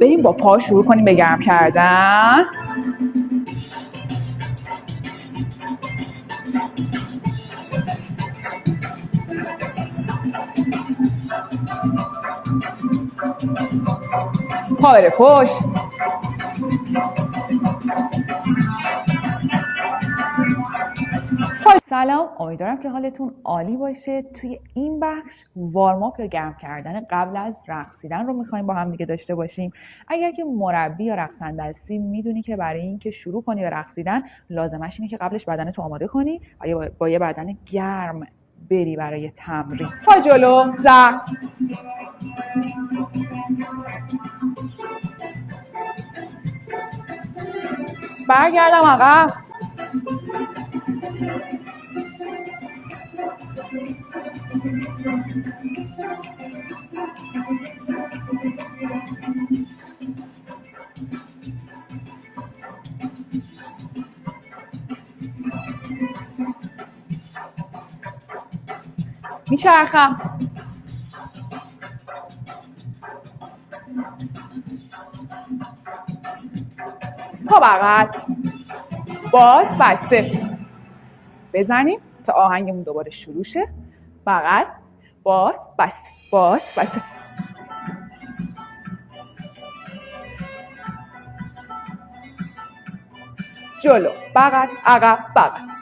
بریم با پا شروع کنیم به گرم کردن. پا بره پشت. سلام، امیدوارم که حالتون عالی باشه. توی این بخش وارماپ یا گرم کردن قبل از رقصیدن رو میخوایم با هم دیگه داشته باشیم. اگر که مربی یا رقصنده هستی میدونی که برای اینکه شروع کنی به رقصیدن لازمش اینه که قبلش بدنتو آماده کنی و با یه بدن گرم بری برای تمرین. پا جلو، زد. برگردم عقب. میچرخم. پا بغل، باز بسته. بزنیم تا آهنگمون دوباره شروع شه. بغل، باز بسته، باز بسته. جلو، بغل، عقب، بغل.